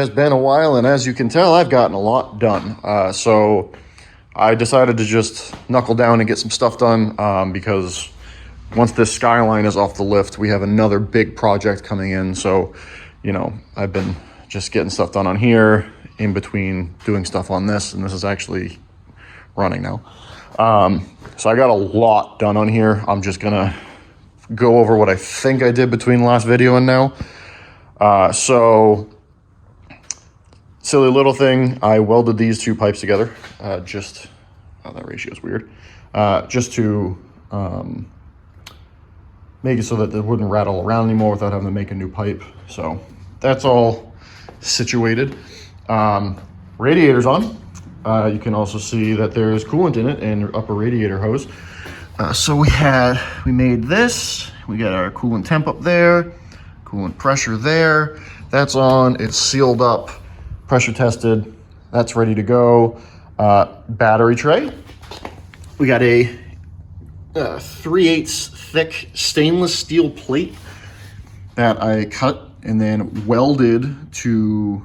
has been a while, and as you can tell, I've gotten a lot done. So I decided to just knuckle down and get some stuff done because once this skyline is off the lift, we have another big project coming in. So, you know, I've been just getting stuff done on here in between doing stuff on this, and this is actually running now. So I got a lot done on here. I'm just gonna go over what I think I did between the last video and now. So silly little thing, I welded these two pipes together, oh, that ratio is weird, just to make it so that it wouldn't rattle around anymore without having to make a new pipe. So that's all situated. Radiator's on. You can also see that there's coolant in it and upper radiator hose. So we made this. We got our coolant temp up there, coolant pressure there. That's on, it's sealed up, pressure tested. That's ready to go. Battery tray. We got a 3/8 thick stainless steel plate that I cut and then welded to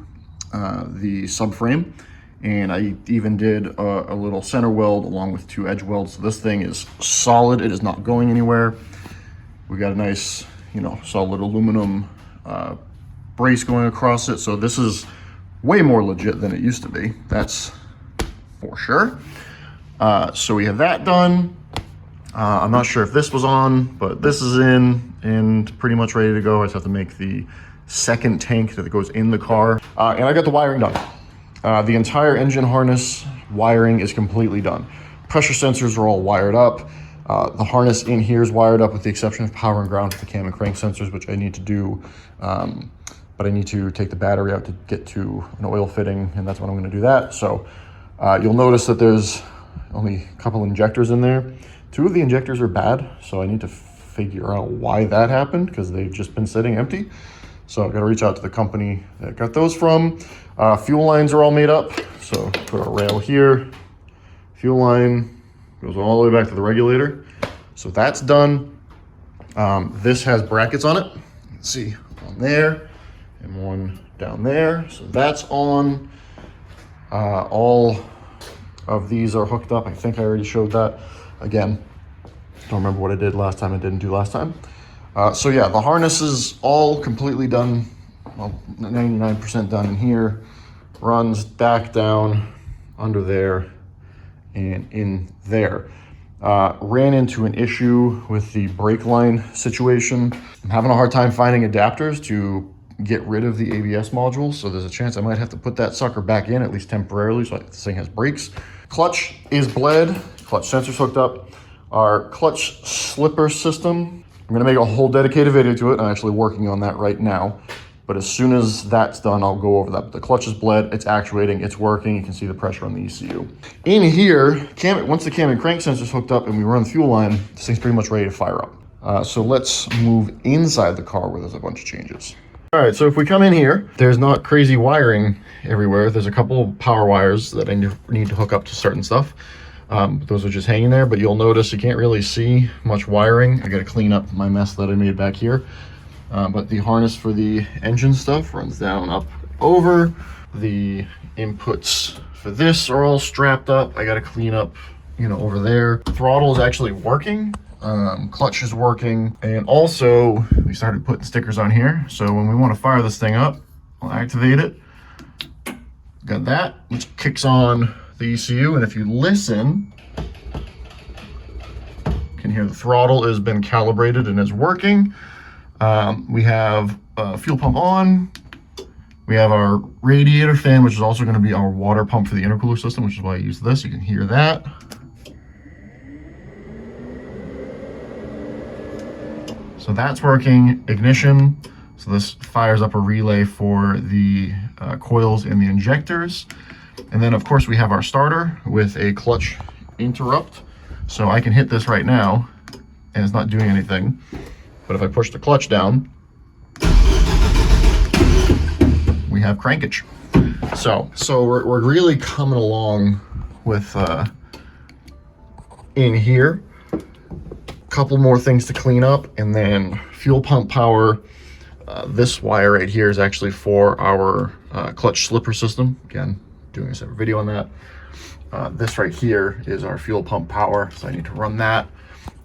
the subframe. And I even did a little center weld along with 2 edge welds. So this thing is solid. It is not going anywhere. We got a nice, you know, solid aluminum brace going across it. So this is way more legit than it used to be. That's for sure. So we have that done. I'm not sure if this was on, but this is in and pretty much ready to go. I just have to make the second tank that goes in the car. And I got the wiring done. The entire engine harness wiring is completely done. Pressure sensors are all wired up. The harness in here is wired up with the exception of power and ground for the cam and crank sensors, which I need to do. But I need to take the battery out to get to an oil fitting, and that's when I'm gonna do that. So you'll notice that there's only a couple injectors in there. 2 of the injectors are bad, so I need to figure out why that happened because they've just been sitting empty. So I've got to reach out to the company that got those from. Fuel lines are all made up. So put a rail here. Fuel line goes all the way back to the regulator. So that's done. This has brackets on it. Let's see, one there and one down there. So that's on. All of these are hooked up. I think I already showed that. Again, don't remember what I did last time. I didn't do last time. So yeah, the harness is all completely done. Well, 99% done in here. Runs back down under there and in there. Ran into an issue with the brake line situation. I'm having a hard time finding adapters to get rid of the ABS module. So there's a chance I might have to put that sucker back in, at least temporarily, so this thing has brakes. Clutch is bled, clutch sensor's hooked up. Our clutch slipper system, I'm gonna make a whole dedicated video to it. I'm actually working on that right now. But as soon as that's done, I'll go over that. But the clutch is bled, it's actuating, it's working. You can see the pressure on the ECU. In here, once the cam and crank sensor's hooked up and we run the fuel line, this thing's pretty much ready to fire up. So let's move inside the car where there's a bunch of changes. All right, so if we come in here, there's not crazy wiring everywhere. There's a couple power wires that I need to hook up to certain stuff. Those are just hanging there, but you'll notice you can't really see much wiring. I gotta clean up my mess that I made back here. But the harness for the engine stuff runs down, up, over. The inputs for this are all strapped up. I gotta clean up, you know, over there. Throttle is actually working. Clutch is working. And also, we started putting stickers on here. So when we want to fire this thing up, I'll activate it. Got that, which kicks on the ECU. And if you listen, you can hear the throttle has been calibrated and is working. We have fuel pump on. We have our radiator fan, which is also going to be our water pump for the intercooler system, which is why I use this. You can hear that. So that's working. Ignition. So this fires up a relay for the coils and the injectors. And then of course we have our starter with a clutch interrupt. So I can hit this right now and it's not doing anything. But if I push the clutch down, we have crankage. So we're really coming along with in here. Couple more things to clean up, and then fuel pump power. This wire right here is actually for our clutch slipper system. Again, doing a separate video on that. This right here is our fuel pump power, so I need to run that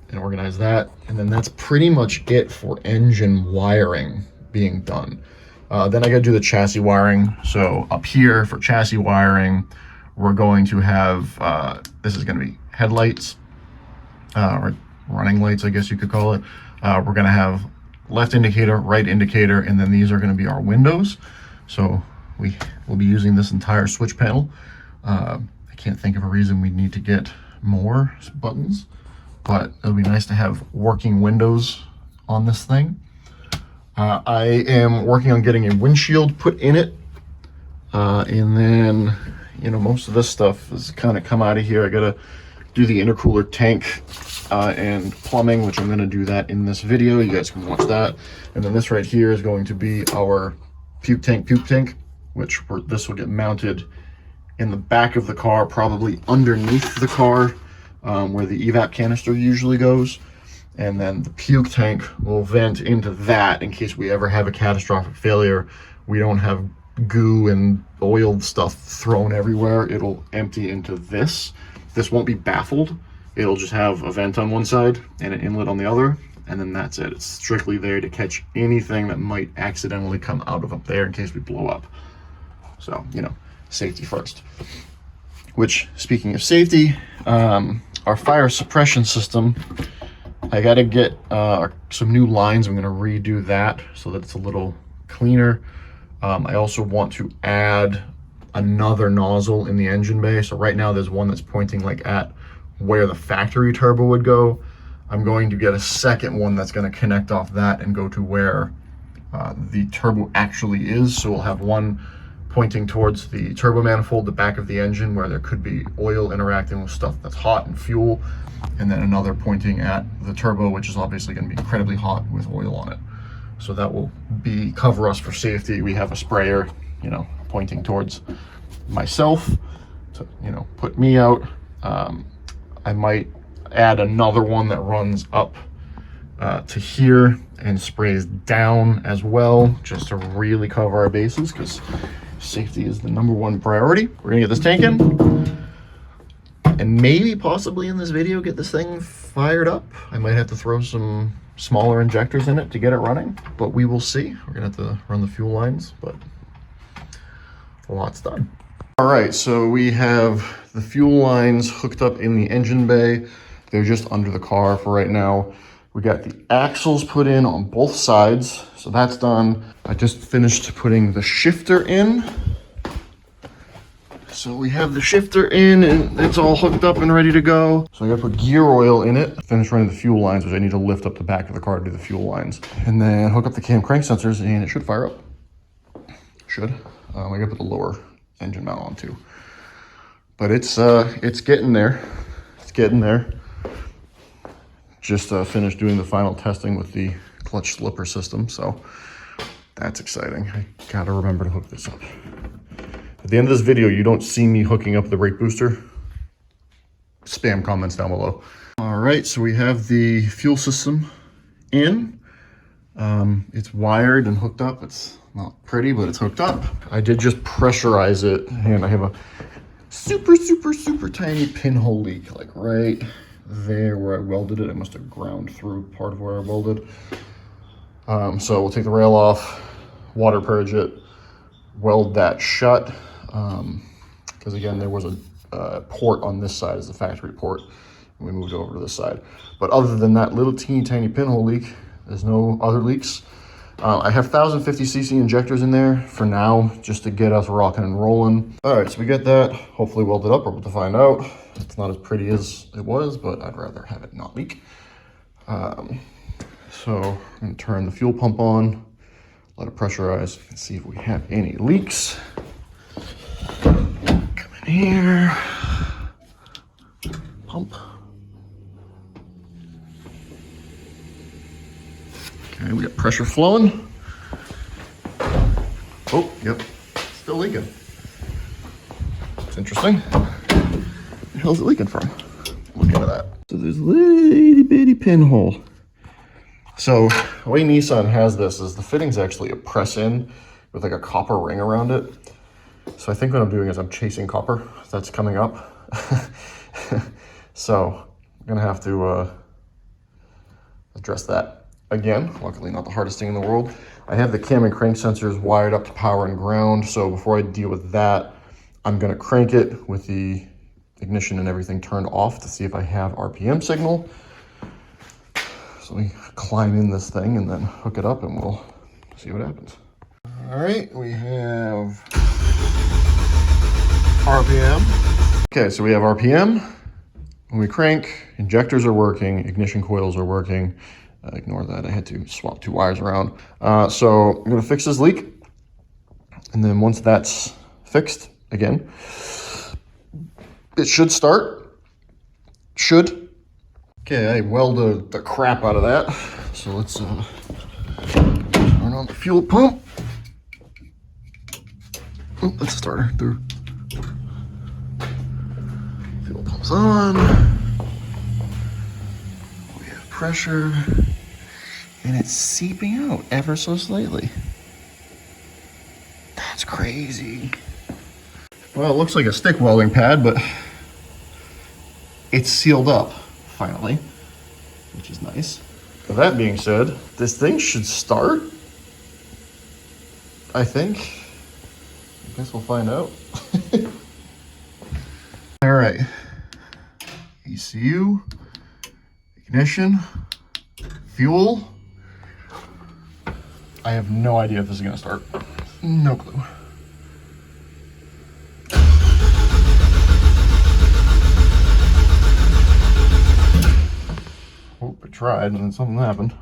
and organize that. And then that's pretty much it for engine wiring being done. Then I gotta do the chassis wiring. So up here for chassis wiring, we're going to have, this is gonna be headlights, or running lights, I guess you could call it. We're gonna have left indicator, right indicator, and then these are gonna be our windows. So we will be using this entire switch panel. I can't think of a reason we need to get more buttons, but it'll be nice to have working windows on this thing. I am working on getting a windshield put in it. And then, you know, most of this stuff has kind of come out of here. I gotta do the intercooler tank and plumbing, which I'm gonna do that in this video. You guys can watch that. And then this right here is going to be our puke tank, which this will get mounted in the back of the car, probably underneath the car, where the evap canister usually goes. And then the puke tank will vent into that in case we ever have a catastrophic failure. We don't have goo and oiled stuff thrown everywhere. It'll empty into this. This won't be baffled. It'll just have a vent on one side and an inlet on the other, and then that's it. It's strictly there to catch anything that might accidentally come out of up there in case we blow up. So, you know, safety first. Which, speaking of safety, our fire suppression system, I gotta get some new lines. I'm gonna redo that so that it's a little cleaner. I also want to add another nozzle in the engine bay. So right now there's one that's pointing like at where the factory turbo would go. I'm going to get a second one that's gonna connect off that and go to where the turbo actually is. So we'll have one pointing towards the turbo manifold, the back of the engine, where there could be oil interacting with stuff that's hot and fuel, and then another pointing at the turbo, which is obviously going to be incredibly hot with oil on it. So that will cover us for safety. We have a sprayer, you know, pointing towards myself to, you know, put me out. I might add another one that runs up to here and sprays down as well, just to really cover our bases, because safety is the #1 priority. We're gonna get this tank in, and maybe possibly in this video get this thing fired up. I might have to throw some smaller injectors in it to get it running, but we will see. We're gonna have to run the fuel lines, but a lot's done. All right, so we have the fuel lines hooked up in the engine bay. They're just under the car for right now. We got the axles put in on both sides, so that's done. I just finished putting the shifter in. So we have the shifter in and it's all hooked up and ready to go. So I gotta put gear oil in it. Finish running the fuel lines, which I need to lift up the back of the car to do the fuel lines. And then hook up the cam crank sensors and it should fire up. Should. I gotta put the lower engine mount on too. But it's getting there. It's getting there. Just finished doing the final testing with the clutch slipper system, so that's exciting. I gotta remember to hook this up. At the end of this video, you don't see me hooking up the brake booster. Spam comments down below. All right, so we have the fuel system in. It's wired and hooked up. It's not pretty, but it's hooked up. I did just pressurize it, and I have a super, super, super tiny pinhole leak, like right there where I welded it. I must have ground through part of where I welded. So we'll take the rail off, water purge it, weld that shut. Because again, there was a port on this side as the factory port, and we moved over to this side. But other than that little teeny tiny pinhole leak, there's no other leaks. I have 1050cc injectors in there for now, just to get us rocking and rolling. All right, so we get that hopefully welded up. We're about to find out. It's not as pretty as it was, but I'd rather have it not leak. So I'm gonna turn the fuel pump on, let it pressurize, and see if we have any leaks. Come in here, pump. Okay, we got pressure flowing. Oh, yep, still leaking. It's interesting. Where the hell is it leaking from? Look into that. So there's a little bitty pinhole. So the way Nissan has this is the fitting's actually a press in, with like a copper ring around it. So I think what I'm doing is I'm chasing copper that's coming up. So I'm gonna have to address that again. Luckily not the hardest thing in the world. I have the cam and crank sensors wired up to power and ground. So before I deal with that, I'm gonna crank it with the ignition and everything turned off to see if I have RPM signal. So we climb in this thing and then hook it up and we'll see what happens. All right, we have RPM. Okay, so we have RPM. When we crank, injectors are working, ignition coils are working. Ignore that, I had to swap 2 wires around. So I'm gonna fix this leak. And then once that's fixed, again, it should start. Should. Okay, I welded the crap out of that. So let's turn on the fuel pump. Oh, that's a starter through. Fuel pump's on. We have pressure. And it's seeping out ever so slightly. That's crazy. Well, it looks like a stick welding pad, but it's sealed up, finally, which is nice. With that being said, this thing should start, I think. I guess we'll find out. All right, ECU, ignition, fuel. I have no idea if this is gonna start. No clue. Hope it tried and then something happened.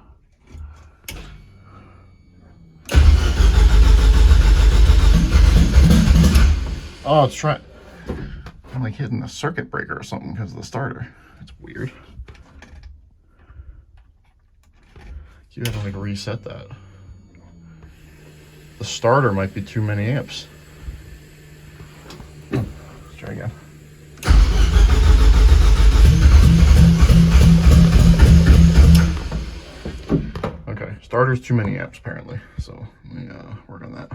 Oh, it's trying. I'm like hitting the circuit breaker or something because of the starter. That's weird. You have to like reset that. The starter might be too many amps. Let's try again. Okay, starter's too many amps apparently. So let me work on that.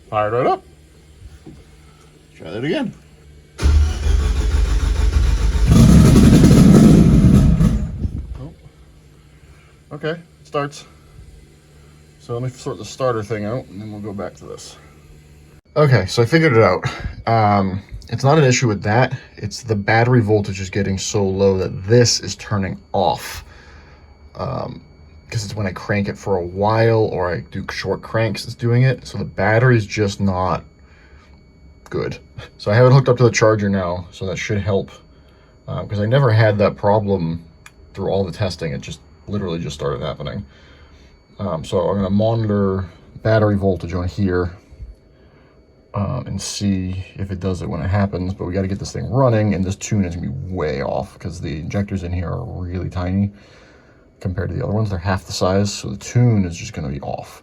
Fired right up. Try that again. Okay, it starts. So let me sort the starter thing out and then we'll go back to this. Okay, so I figured it out. It's not an issue with that. It's the battery voltage is getting so low that this is turning off. Because it's when I crank it for a while or I do short cranks, it's doing it. So the battery's just not good. So I have it hooked up to the charger now, so that should help. Because I never had that problem through all the testing. It just literally just started happening. So I'm gonna monitor battery voltage on here and see if it does it when it happens, but we gotta get this thing running, and this tune is gonna be way off because the injectors in here are really tiny compared to the other ones. They're half the size, so the tune is just gonna be off.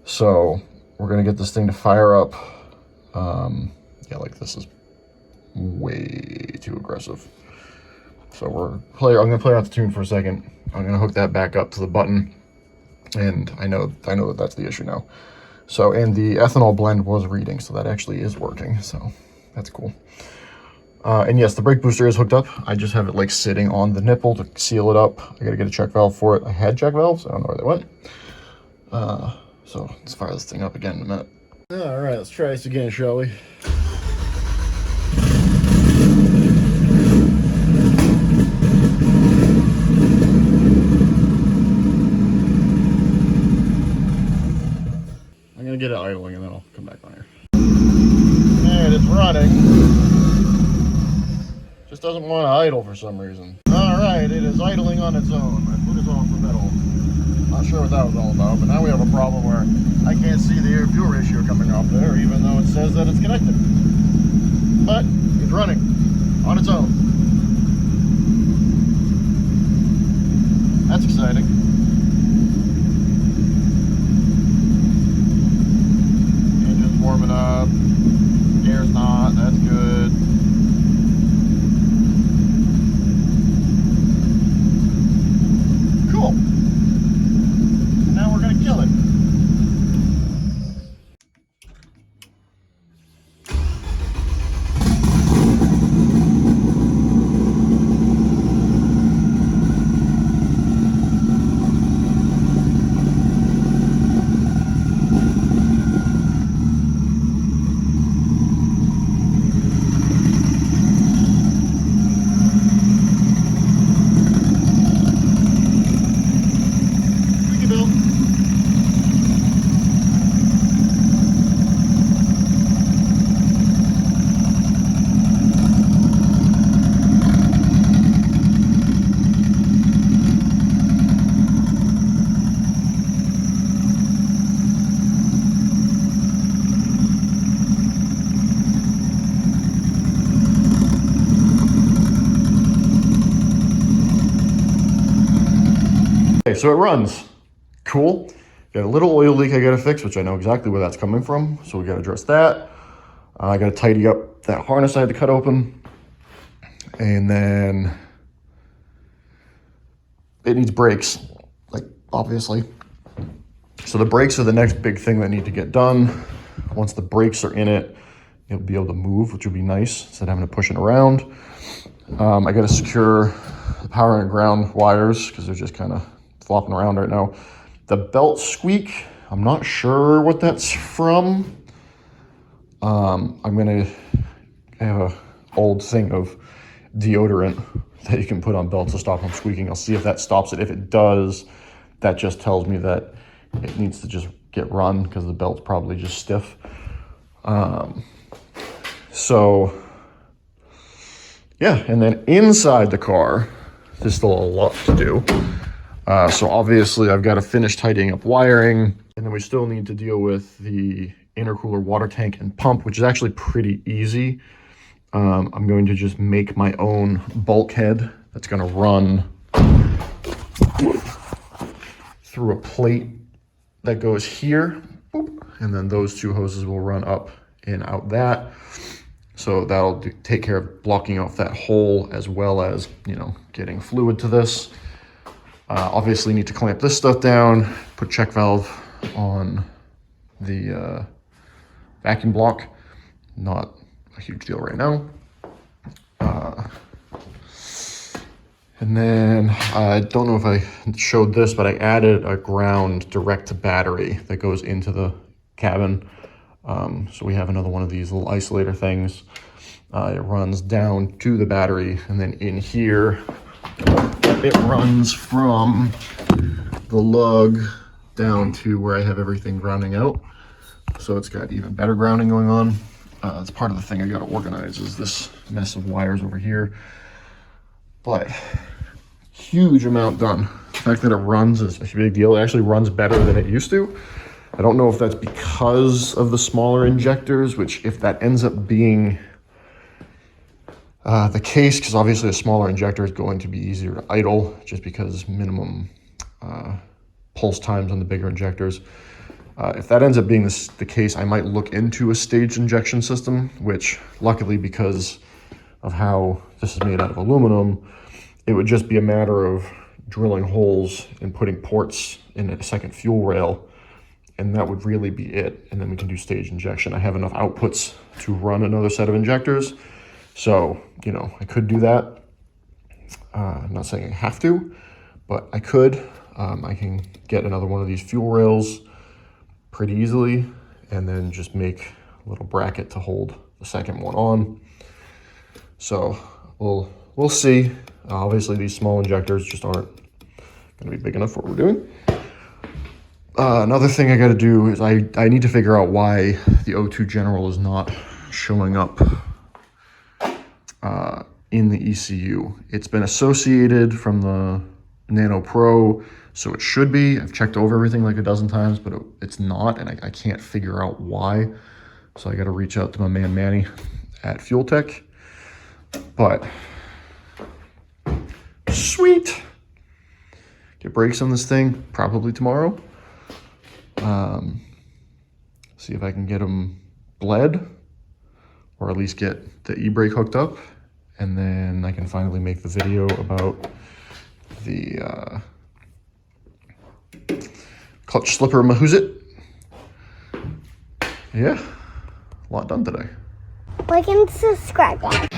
So we're gonna get this thing to fire up. Yeah, like this is way too aggressive. So I'm gonna play out the tune for a second. I'm gonna hook that back up to the button, and I know that that's the issue now. So, and the ethanol blend was reading, so that actually is working. So that's cool. And yes, the brake booster is hooked up. I just have it like sitting on the nipple to seal it up. I gotta get a check valve for it. I had check valves. I don't know where they went. So let's fire this thing up again in a minute. All right, let's try this again, shall we? Get it idling and then I'll come back on here. And it's running. Just doesn't want to idle for some reason. Alright, it is idling on its own. My foot is off the pedal. Not sure what that was all about, but now we have a problem where I can't see the air-fuel ratio coming off there, even though it says that it's connected. But it's running on its own. That's exciting. Warming up, air's not, that's good. so it runs. Cool. Got a little oil leak I gotta fix, which I know exactly where that's coming from. So we gotta address that. I gotta tidy up that harness I had to cut open. And then it needs brakes, like obviously. So the brakes are the next big thing that need to get done. Once the brakes are in it, it'll be able to move, which would be nice instead of having to push it around. I gotta secure the power and ground wires because they're just kind of flopping around right now. The belt squeak, I'm not sure what that's from. I have a old thing of deodorant that you can put on belts to stop them squeaking. I'll see if that stops it. If it does, that just tells me that it needs to just get run because the belt's probably just stiff. So yeah, and then inside the car, there's still a lot to do. So obviously I've got to finish tidying up wiring, and then we still need to deal with the intercooler water tank and pump, which is actually pretty easy. I'm going to just make my own bulkhead that's going to run through a plate that goes here, and then those two hoses will run up and out that. So that'll take care of blocking off that hole as well as, getting fluid to this. Obviously need to clamp this stuff down, put check valve on the vacuum block. Not a huge deal right now. And then I don't know if I showed this, but I added a ground direct to battery that goes into the cabin. So we have another one of these little isolator things. It runs down to the battery, and then in here, it runs from the lug down to where I have everything grounding out. So it's got even better grounding going on. It's part of the thing I got to organize is this mess of wires over here. But huge amount done. The fact that it runs is a big deal. It actually runs better than it used to. I don't know if that's because of the smaller injectors, which if that ends up being the case, because obviously a smaller injector is going to be easier to idle just because minimum pulse times on the bigger injectors. If that ends up being the case, I might look into a staged injection system, which luckily because of how this is made out of aluminum, it would just be a matter of drilling holes and putting ports in a second fuel rail, and that would really be it. And then we can do stage injection. I have enough outputs to run another set of injectors. So, I could do that. I'm not saying I have to, but I could. I can get another one of these fuel rails pretty easily, and then just make a little bracket to hold the second one on. So we'll see. Obviously these small injectors just aren't going to be big enough for what we're doing. Another thing I got to do is I need to figure out why the O2 General is not showing up in the ECU. It's been associated from the Nano Pro, so it should be. I've checked over everything like a dozen times, but it's not, and I can't figure out why. So I got to reach out to my man Manny at Fuel Tech. But sweet. Get brakes on this thing probably tomorrow. See if I can get them bled, or at least get the e-brake hooked up, and then I can finally make the video about the clutch slipper Mahuzit. Yeah, a lot done today. Like and subscribe, guys.